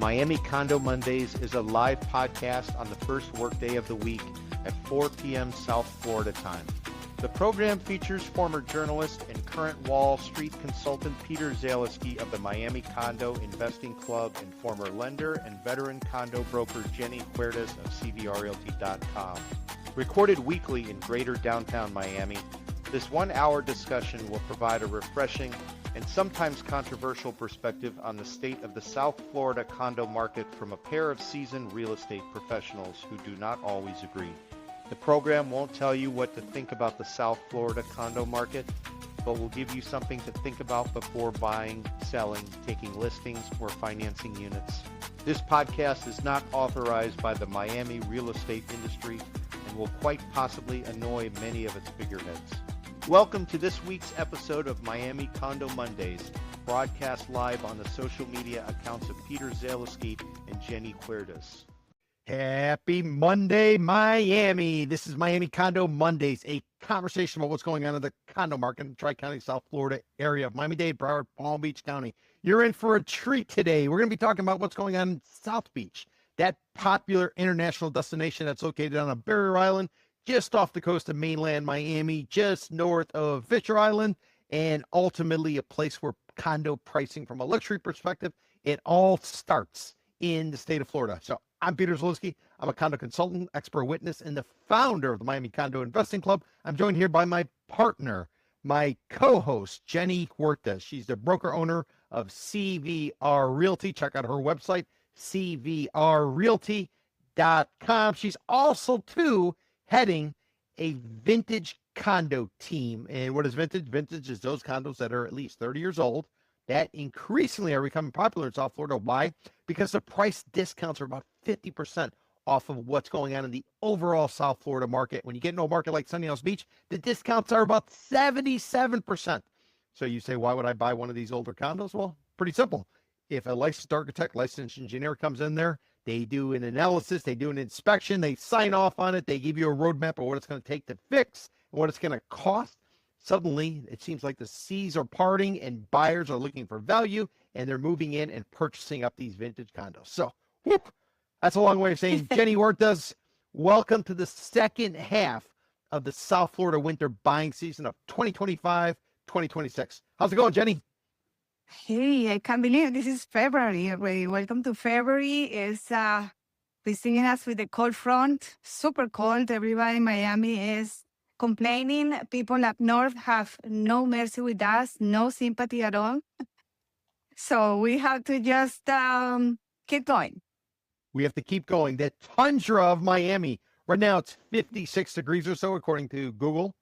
Miami Condo Mondays is a live podcast on the first workday of the week at 4 p.m. South Florida time. The program features former journalist and current Wall Street consultant Peter Zaleski of the Miami Condo Investing Club and former lender and veteran condo broker Jenny Huertas of CVRRealty.com. Recorded weekly in greater downtown Miami, this 1-hour discussion will provide a refreshing and sometimes controversial perspective on the state of the South Florida condo market from a pair of seasoned real estate professionals who do not always agree. The program won't tell you what to think about the South Florida condo market, but will give you something to think about before buying, selling, taking listings, or financing units. This podcast is not authorized by the Miami real estate industry and will quite possibly annoy many of its figureheads. Welcome to this week's episode of Miami Condo Mondays, broadcast live on the social media accounts of Peter Zaleski and Jenny Huertas. Happy Monday, Miami. This is Miami Condo Mondays, a conversation about what's going on in the condo market in the Tri-County, South Florida area of Miami-Dade, Broward, Palm Beach County. You're in for a treat today. We're going to be talking about what's going on in South Beach, that popular international destination that's located on a barrier island just off the coast of mainland Miami, just north of Fisher Island, and ultimately a place where condo pricing from a luxury perspective, it all starts in the state of Florida. So I'm Peter Zaleski. I'm a condo consultant, expert witness, and the founder of the Miami Condo Investing Club. I'm joined here by my partner, my co-host, Jenny Huertas. She's the broker owner of CVR Realty. Check out her website, cvrrealty.com. She's also, too, heading a vintage condo team. And what is vintage? Vintage is those condos that are at least 30 years old that increasingly are becoming popular in South Florida. Why? Because the price discounts are about 50% off of what's going on in the overall South Florida market. When you get into a market like Sunny House Beach, the discounts are about 77%. So you say, why would I buy one of these older condos? Well, pretty simple. If a licensed architect, licensed engineer comes in there, they do an analysis, they do an inspection, they sign off on it, they give you a roadmap of what it's going to take to fix and what it's going to cost. Suddenly, it seems like the seas are parting and buyers are looking for value and they're moving in and purchasing up these vintage condos. So, whoop, that's a long way of saying, Jenny Huertas, welcome to the second half of the South Florida winter buying season of 2025-2026. How's it going, Jenny? Hey, I can't believe this is February already. Welcome to February. It's visiting us with the cold front, super cold. Everybody in Miami is complaining. People up north have no mercy with us, no sympathy at all. So we have to just keep going. We have to keep going. The tundra of Miami, right now it's 56 degrees or so, according to Google.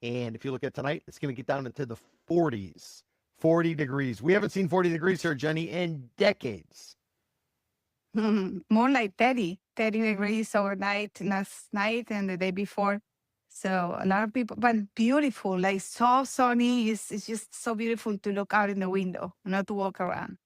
And if you look at tonight, it's going to get down into the 40s. 40 degrees. We haven't seen 40 degrees here, Jenny, in decades. More like 30 degrees overnight, last night and the day before. So a lot of people, but beautiful, like so sunny. It's just so beautiful to look out in the window, not to walk around.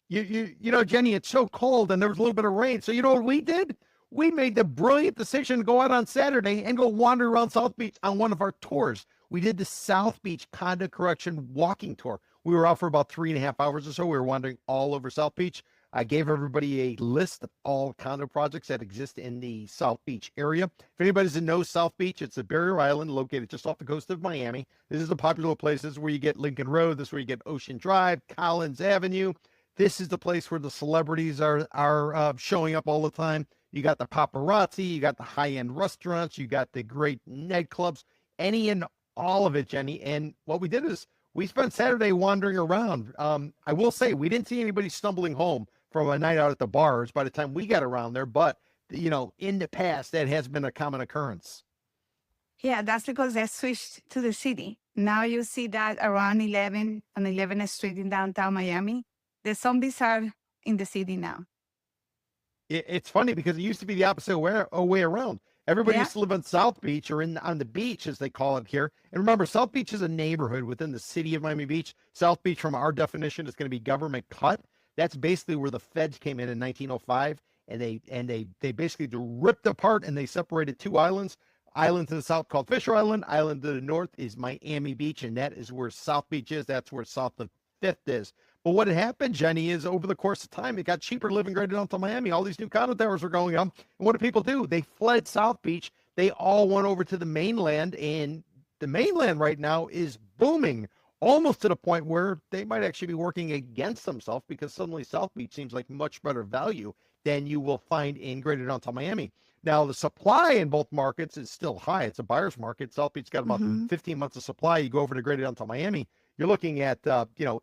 You know, Jenny, it's so cold and there was a little bit of rain. So you know what we did? We made the brilliant decision to go out on Saturday and go wander around South Beach on one of our tours. We did the South Beach Condo Correction walking tour. We were out for about 3.5 hours or so. We were wandering all over South Beach. I gave everybody a list of all condo projects that exist in the South Beach area. If anybody doesn't know South Beach, it's a barrier island located just off the coast of Miami. This is the popular places where you get Lincoln Road. This is where you get Ocean Drive, Collins Avenue. This is the place where the celebrities are showing up all the time. You got the paparazzi, you got the high-end restaurants, you got the great nightclubs, any and all of it, Jenny. And what we did is we spent Saturday wandering around. I will say we didn't see anybody stumbling home from a night out at the bars by the time we got around there. But, you know, in the past, that has been a common occurrence. Yeah, that's because they switched to the city. Now you see that around 11 on 11th Street in downtown Miami. The zombies are in the city now. It's funny because it used to be the opposite way around. Everybody used to live on South Beach or on the beach, as they call it here. And remember, South Beach is a neighborhood within the city of Miami Beach. South Beach, from our definition, is going to be government cut. That's basically where the feds came in 1905, and they basically ripped apart and they separated two islands. Island to the south called Fisher Island. Island to the north is Miami Beach, and that is where South Beach is. That's where South of Fifth is. But what had happened, Jenny, is over the course of time, it got cheaper living greater downtown Miami. All these new condo towers were going up. And what do people do? They fled South Beach. They all went over to the mainland, and the mainland right now is booming, almost to the point where they might actually be working against themselves because suddenly South Beach seems like much better value than you will find in greater downtown Miami. Now, the supply in both markets is still high. It's a buyer's market. South Beach got about 15 months of supply. You go over to greater downtown Miami, you're looking at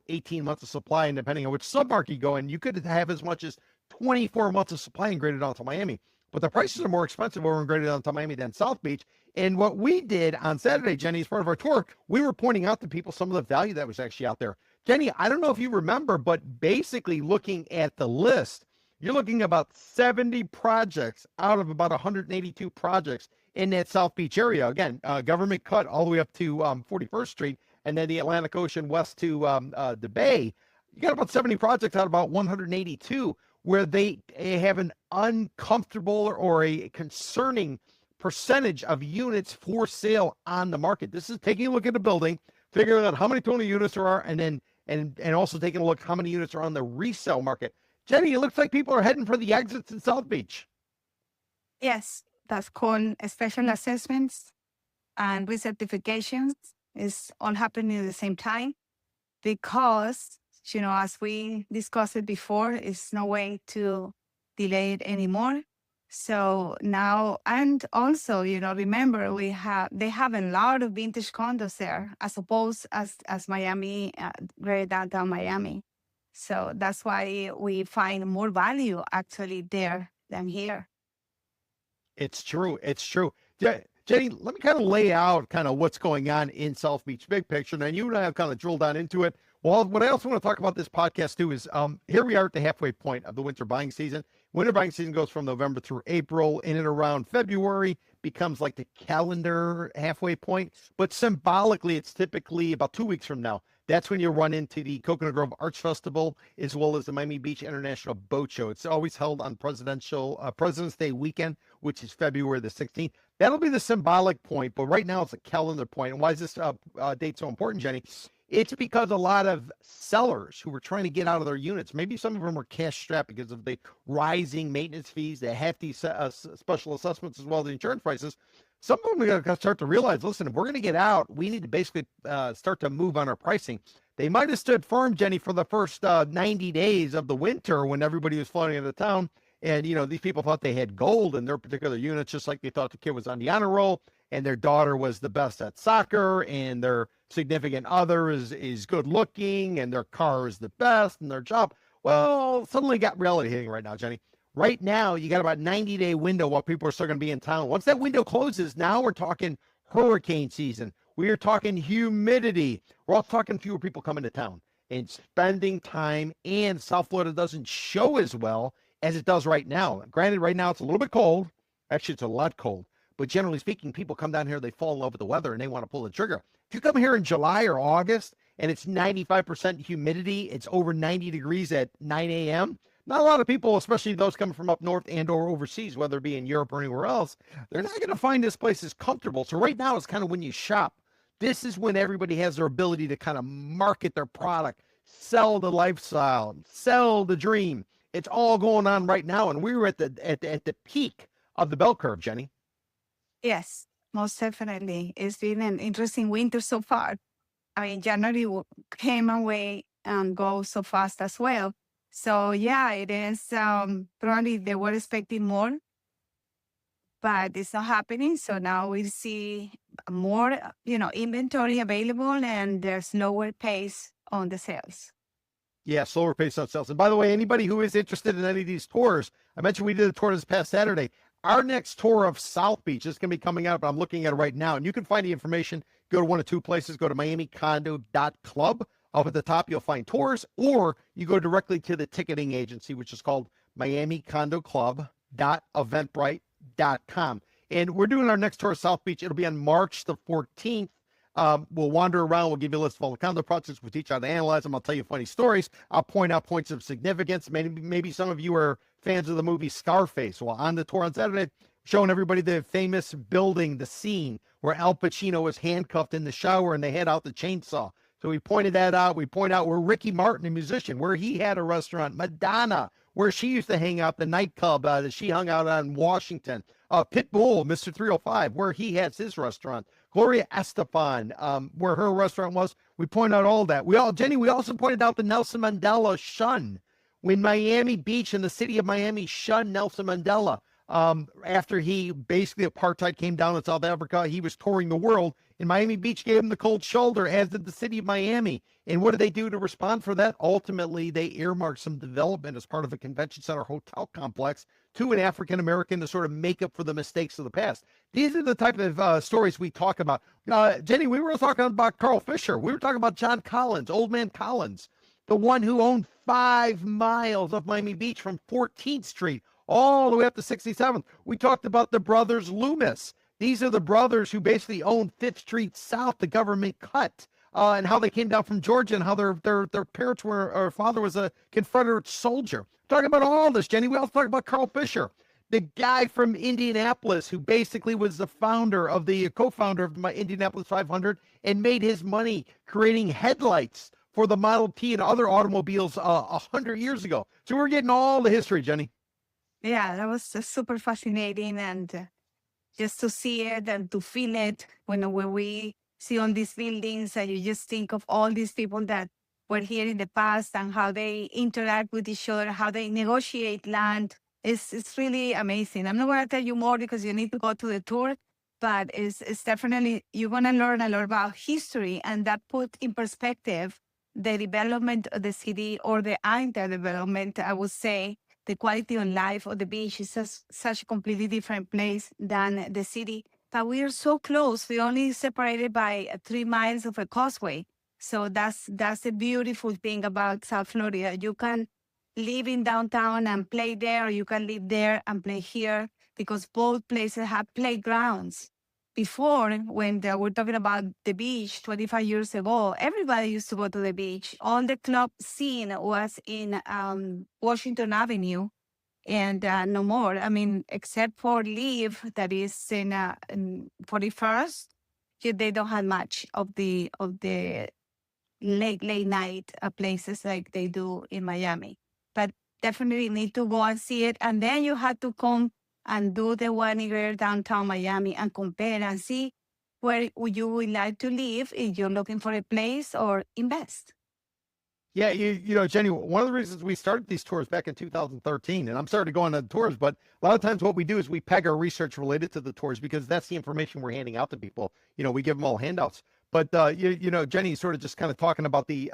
18 months of supply, and depending on which submarket you go in, you could have as much as 24 months of supply in greater downtown Miami. But the prices are more expensive over in greater downtown Miami than South Beach. And what we did on Saturday, Jenny, as part of our tour, we were pointing out to people some of the value that was actually out there. Jenny, I don't know if you remember, but basically looking at the list, you're looking about 70 projects out of about 182 projects in that South Beach area. Again, government cut all the way up to 41st Street, and then the Atlantic Ocean west to the Bay. You got about 70 projects out of about 182 where they have an uncomfortable or a concerning percentage of units for sale on the market. This is taking a look at the building, figuring out how many total units there are, and then and also taking a look how many units are on the resale market. Jenny, it looks like people are heading for the exits in South Beach. Yes, that's called special assessments and recertifications. Is all happening at the same time because, as we discussed it before, it's no way to delay it anymore. So now, and also, remember they have a lot of vintage condos there, as opposed as Miami, greater downtown Miami. So that's why we find more value actually there than here. It's true. It's true. Jenny, let me kind of lay out kind of what's going on in South Beach, big picture. And you and I have kind of drilled down into it. Well, what I also want to talk about this podcast too is here we are at the halfway point of the winter buying season. Winter buying season goes from November through April. In and around February becomes like the calendar halfway point. But symbolically, it's typically about 2 weeks from now. That's when you run into the Coconut Grove Arts Festival, as well as the Miami Beach International Boat Show. It's always held on President's Day weekend, which is February the 16th. That'll be the symbolic point, but right now it's a calendar point. And why is this date so important, Jenny? It's because a lot of sellers who were trying to get out of their units, maybe some of them were cash strapped because of the rising maintenance fees, the hefty special assessments, as well as the insurance prices. Some of them are going to start to realize, listen, if we're going to get out, we need to basically start to move on our pricing. They might have stood firm, Jenny, for the first 90 days of the winter when everybody was flooding into town. And, these people thought they had gold in their particular units, just like they thought the kid was on the honor roll and their daughter was the best at soccer and their significant other is good looking and their car is the best and their job. Well, suddenly got reality hitting right now, Jenny. Right now, you got about 90-day window while people are still going to be in town. Once that window closes, now we're talking hurricane season. We are talking humidity. We're all talking fewer people coming to town and spending time. And South Florida doesn't show as well as it does right now. Granted, right now it's a little bit cold. Actually, it's a lot cold. But generally speaking, people come down here, they fall in love with the weather, and they want to pull the trigger. If you come here in July or August, and it's 95% humidity, it's over 90 degrees at 9 a.m., not a lot of people, especially those coming from up north and or overseas, whether it be in Europe or anywhere else, they're not going to find this place as comfortable. So right now is kind of when you shop. This is when everybody has their ability to kind of market their product, sell the lifestyle, sell the dream. It's all going on right now, and we were at the peak of the bell curve, Jenny. Yes, most definitely. It's been an interesting winter so far. I mean, January came away and go so fast as well. So yeah, it is probably they were expecting more, but it's not happening. So now we see more, inventory available and there's lower pace on the sales. Yeah, slower pace on sales. And by the way, anybody who is interested in any of these tours, I mentioned we did a tour this past Saturday. Our next tour of South Beach is going to be coming out, but I'm looking at it right now. And you can find the information. Go to one of two places. Go to miamicondo.club. Up at the top, you'll find tours, or you go directly to the ticketing agency, which is called miamicondoclub.eventbrite.com. And we're doing our next tour of South Beach. It'll be on March the 14th. We'll wander around. We'll give you a list of all the condo projects. We'll teach you how to analyze them. I'll tell you funny stories. I'll point out points of significance. Maybe some of you are fans of the movie Scarface. Well, on the tour on Saturday, showing everybody the famous building, the scene where Al Pacino was handcuffed in the shower and they had out the chainsaw. So we pointed that out. We point out where Ricky Martin, a musician, where he had a restaurant. Madonna, where she used to hang out, the nightclub that she hung out on in Washington. Pitbull, Mr. 305, where he has his restaurant. Gloria Estefan, where her restaurant was. We point out all that. We also pointed out the Nelson Mandela shun. When Miami Beach and the city of Miami shunned Nelson Mandela, after he basically apartheid came down in South Africa, he was touring the world, and Miami Beach gave him the cold shoulder, as did the city of Miami. And what did they do to respond for that? Ultimately, they earmarked some development as part of a convention center hotel complex to an African American to sort of make up for the mistakes of the past. These are the type of stories we talk about. Jenny, we were talking about Carl Fisher. We were talking about John Collins, Old Man Collins, the one who owned 5 miles of Miami Beach from 14th Street all the way up to 67th. We talked about the brothers Loomis. These are the brothers who basically owned 5th Street South, the government cut, and how they came down from Georgia and how their parents were, or father was a Confederate soldier. Talking about all this, Jenny. We also talked about Carl Fisher, the guy from Indianapolis who basically was the co-founder of my Indianapolis 500 and made his money creating headlights for the Model T and other automobiles 100 years ago. So we're getting all the history, Jenny. Yeah, that was super fascinating, and just to see it and to feel it when we see on these buildings, and you just think of all these people that were here in the past and how they interact with each other, how they negotiate land. It's really amazing. I'm not going to tell you more because you need to go to the tour, but it's definitely, you're going to learn a lot about history, and that put in perspective the development of the city, or the underdevelopment, I would say. The quality of life of the beach is such a completely different place than the city. But we are so close. We're only separated by 3 miles of a causeway. So that's the beautiful thing about South Florida. You can live in downtown and play there, or you can live there and play here, because both places have playgrounds. Before, when we're talking about the beach 25 years ago, everybody used to go to the beach. All the club scene was in Washington Avenue, and no more. I mean, except for Live, that is in 41st, they don't have much of the late night places like they do in Miami. But definitely need to go and see it. And then you have to come and do the 1 year downtown Miami and compare and see where you would like to live if you're looking for a place or invest. Yeah, you know, Jenny, one of the reasons we started these tours back in 2013, and I'm sorry to go on the tours, but a lot of times what we do is we peg our research related to the tours, because that's the information we're handing out to people. You know, we give them all handouts. But you know, Jenny, sort of just kind of talking about the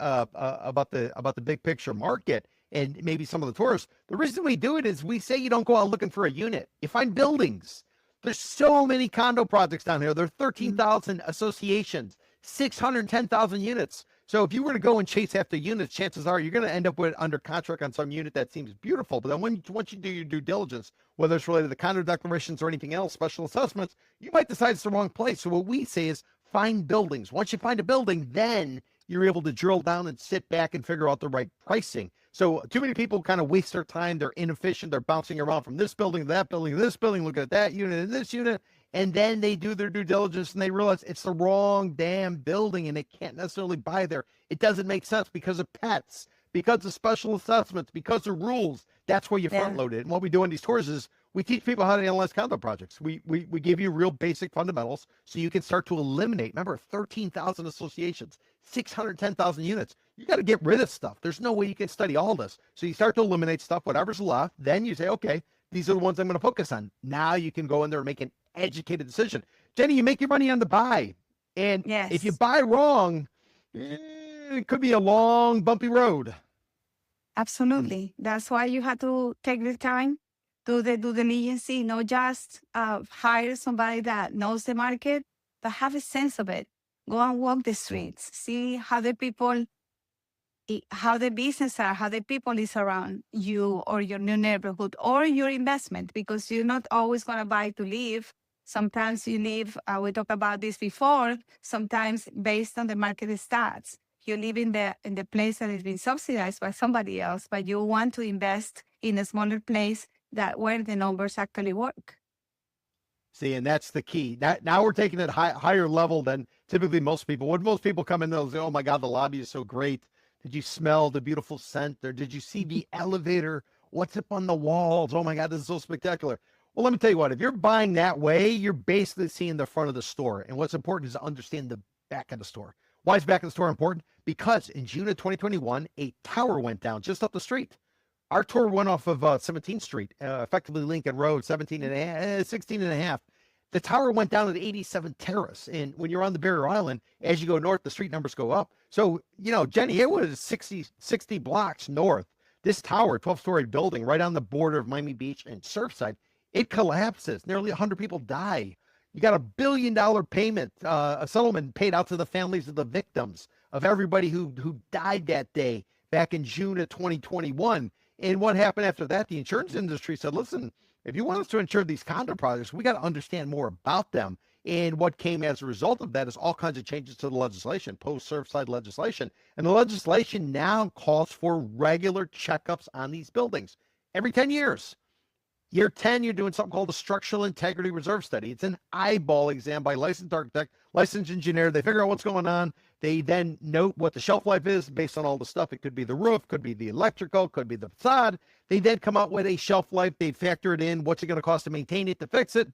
big picture market and maybe some of the tours. The reason we do it is we say you don't go out looking for a unit. You find buildings. There's so many condo projects down here. There are 13,000 associations, 610,000 units. So if you were to go and chase after units, chances are you're going to end up with under contract on some unit that seems beautiful. But then once you do your due diligence, whether it's related to condo declarations or anything else, special assessments, you might decide it's the wrong place. So what we say is find buildings. Once you find a building, then you're able to drill down and sit back and figure out the right pricing. So too many people kind of waste their time. They're inefficient. They're bouncing around from this building to that building to this building, looking at that unit and this unit. And then they do their due diligence and they realize it's the wrong damn building and they can't necessarily buy there. It doesn't make sense because of pets, because of special assessments, because of rules. That's where you front load it. And what we do on these tours is we teach people how to analyze condo projects. We give you real basic fundamentals so you can start to eliminate. Remember, 13,000 associations, 610,000 units. You got to get rid of stuff. There's no way you can study all this. So you start to eliminate stuff, whatever's left. Then you say, okay, these are the ones I'm going to focus on. Now you can go in there and make an educated decision. Jenny, you make your money on the buy. And if you buy wrong, it could be a long, bumpy road. Absolutely. That's why you have to take the time, do the due diligence, not just hire somebody that knows the market, but have a sense of it. Go and walk the streets, see how the people, how the business are, how the people is around you or your new neighborhood or your investment, because you're not always going to buy to live. Sometimes you live, we talked about this before, sometimes based on the market stats. You live in the place that has been subsidized by somebody else, but you want to invest in a smaller place where the numbers actually work. See, and that's the key. Now we're taking it higher level than typically when most people come in, they'll say, oh my God, the lobby is so great. Did you smell the beautiful scent? Or did you see the elevator? What's up on the walls? Oh my God, this is so spectacular. Well, let me tell you what, if you're buying that way, you're basically seeing the front of the store. And what's important is to understand the back of the store. Why is back of the store important? Because in June of 2021, a tower went down just up the street. Our tour went off of 17th Street, effectively Lincoln Road, 16 and a half. The tower went down at 87 Terrace. And when you're on the Barrier Island, as you go north, the street numbers go up. So, Jenny, it was 60 blocks north. This tower, 12-story building right on the border of Miami Beach and Surfside, it collapses. Nearly 100 people die. You got $1 billion payment, a settlement paid out to the families of the victims of everybody who died that day back in June of 2021. And what happened after that? The insurance industry said, listen, if you want us to insure these condo projects, we got to understand more about them. And what came as a result of that is all kinds of changes to the legislation, post-Surfside legislation. And the legislation now calls for regular checkups on these buildings every 10 years. Year 10, you're doing something called a structural integrity reserve study. It's an eyeball exam by licensed architect, licensed engineer. They figure out what's going on. They then note what the shelf life is based on all the stuff. It could be the roof, could be the electrical, could be the facade. They then come out with a shelf life. They factor it in. What's it going to cost to maintain it, to fix it?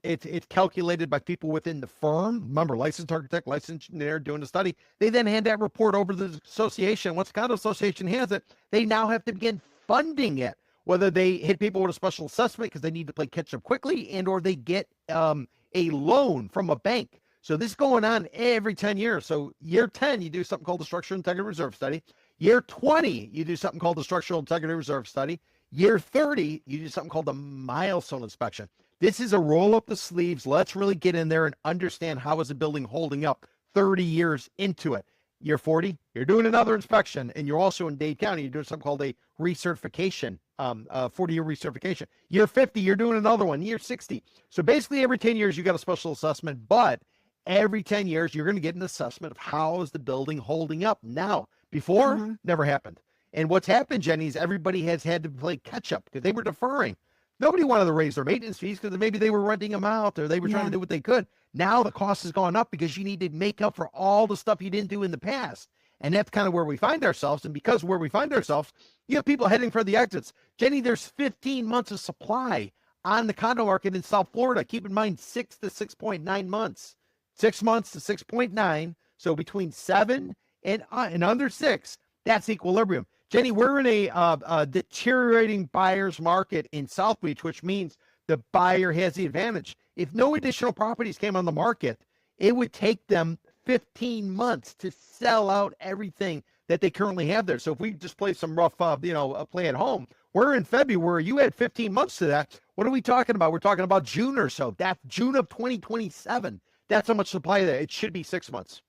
It's calculated by people within the firm. Remember, licensed architect, licensed engineer doing the study. They then hand that report over to the association. Once the condo association has it, they now have to begin funding it. Whether they hit people with a special assessment because they need to play catch up quickly, and or they get a loan from a bank. So this is going on every 10 years. So year 10, you do something called the Structural Integrity Reserve Study. Year 20, you do something called the Structural Integrity Reserve Study. Year 30, you do something called the Milestone Inspection. This is a roll up the sleeves. Let's really get in there and understand how is a building holding up 30 years into it. Year 40, you're doing another inspection, and you're also in Dade County. You're doing something called a recertification, 40-year recertification. Year 50, you're doing another one. Year 60. So basically every 10 years, you got a special assessment, but every 10 years, you're going to get an assessment of how is the building holding up. Now, before, never happened. And what's happened, Jenny, is everybody has had to play catch up because they were deferring. Nobody wanted to raise their maintenance fees because maybe they were renting them out or they were trying to do what they could. Now the cost has gone up because you need to make up for all the stuff you didn't do in the past. And that's kind of where we find ourselves. And because where we find ourselves, you have people heading for the exits. Jenny, there's 15 months of supply on the condo market in South Florida. Keep in mind, 6 to 6.9 months. 6 months to 6.9. So between 7 and under 6, that's equilibrium. Jenny, we're in a deteriorating buyer's market in South Beach, which means the buyer has the advantage. If no additional properties came on the market, it would take them 15 months to sell out everything that they currently have there. So if we just play some rough, play at home, we're in February. You had 15 months to that. What are we talking about? We're talking about June or so. That's June of 2027. That's how much supply there. It should be 6 months.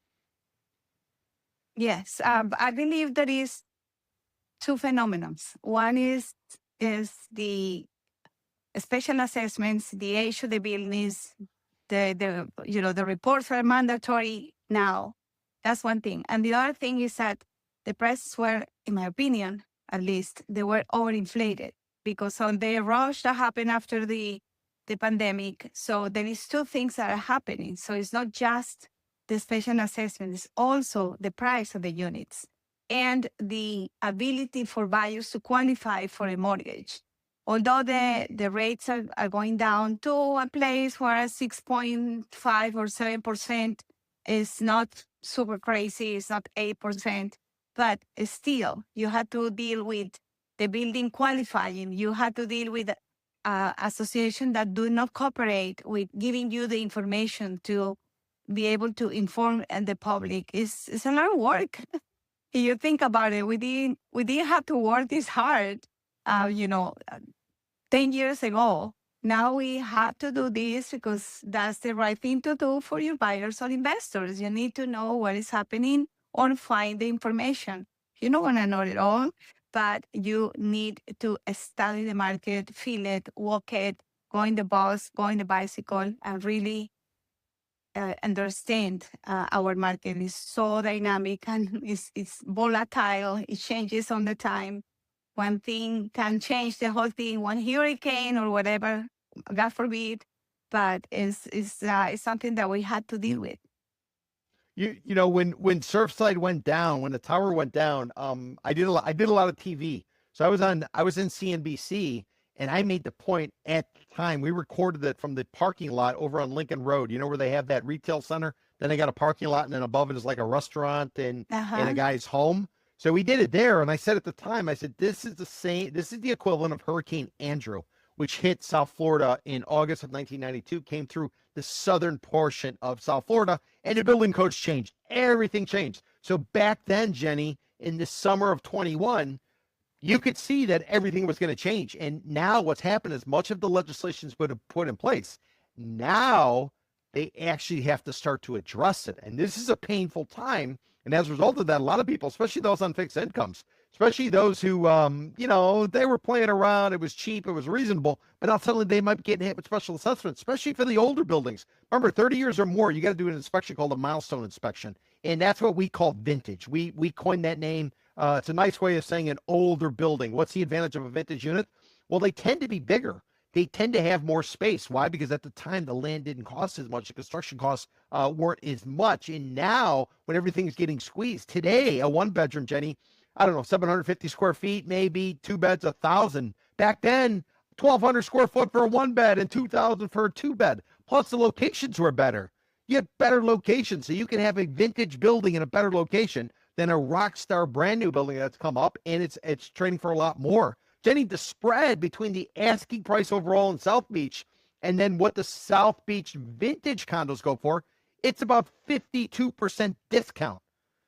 Yes, I believe there is two phenomena. One is the special assessments, the age of the buildings, the reports are mandatory now. That's one thing. And the other thing is that the prices were, in my opinion, at least, they were overinflated because of the rush that happened after the pandemic. So there is two things that are happening. So it's not just the special assessment, it's also the price of the units and the ability for buyers to qualify for a mortgage. Although the rates are going down to a place where 6.5 or 7% is not super crazy, it's not 8%, but still, you have to deal with the building qualifying. You have to deal with associations that do not cooperate with giving you the information to be able to inform the public. It's a lot of work. If you think about it, we didn't have to work this hard, 10 years ago. Now we have to do this because that's the right thing to do for your buyers or investors. You need to know what is happening or find the information. You don't want to know it all, but you need to study the market, feel it, walk it, go in the bus, go in the bicycle, and really understand our market is so dynamic and it's volatile. It changes on the time. One thing can change the whole thing, one hurricane or whatever, God forbid, but it's something that we had to deal with. You know, when Surfside went down, when the tower went down, I did a lot of TV. So I was in CNBC, and I made the point at the time. We recorded it from the parking lot over on Lincoln Road. You know where they have that retail center? Then they got a parking lot, and then above it is like a restaurant and a guy's home. So we did it there, and I said at the time, I said, this is the equivalent of Hurricane Andrew, which hit South Florida in August of 1992, came through the southern portion of South Florida, and the building codes changed. Everything changed. So back then, Jenny, in the summer of 21, you could see that everything was going to change. And now what's happened is much of the legislation's been put in place. Now they actually have to start to address it. And this is a painful time. And as a result of that, a lot of people, especially those on fixed incomes, especially those who, they were playing around, it was cheap, it was reasonable, but now suddenly they might be getting hit with special assessments, especially for the older buildings. Remember, 30 years or more, you got to do an inspection called a milestone inspection. And that's what we call vintage. We coined that name. It's a nice way of saying an older building. What's the advantage of a vintage unit? Well, they tend to be bigger. They tend to have more space. Why? Because at the time, the land didn't cost as much. The construction costs weren't as much. And now, when everything's getting squeezed, today, a one-bedroom, Jenny, I don't know, 750 square feet, maybe 2 beds, 1,000. Back then, 1,200 square foot for a one bed and 2,000 for a two bed. Plus, the locations were better. You had better locations, so you can have a vintage building in a better location than a rock star brand new building that's come up, and it's trading for a lot more. Jenny, the spread between the asking price overall in South Beach and then what the South Beach vintage condos go for, it's about 52% discount.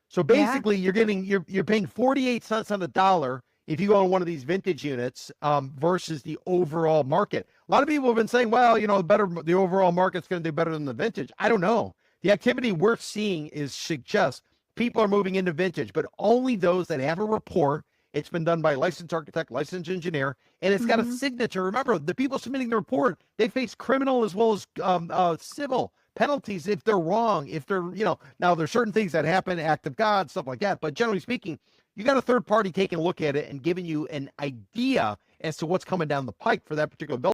So basically, you're paying 48 cents on the dollar if you own one of these vintage units versus the overall market. A lot of people have been saying, well, the overall market's going to do better than the vintage. I don't know. The activity we're seeing suggests people are moving into vintage, but only those that have a report. It's been done by a licensed architect, licensed engineer, and it's got a signature. Remember, the people submitting the report, they face criminal as well as civil penalties if they're wrong, if they're, now there's certain things that happen, act of God, stuff like that. But generally speaking, you got a third party taking a look at it and giving you an idea as to what's coming down the pike for that particular building.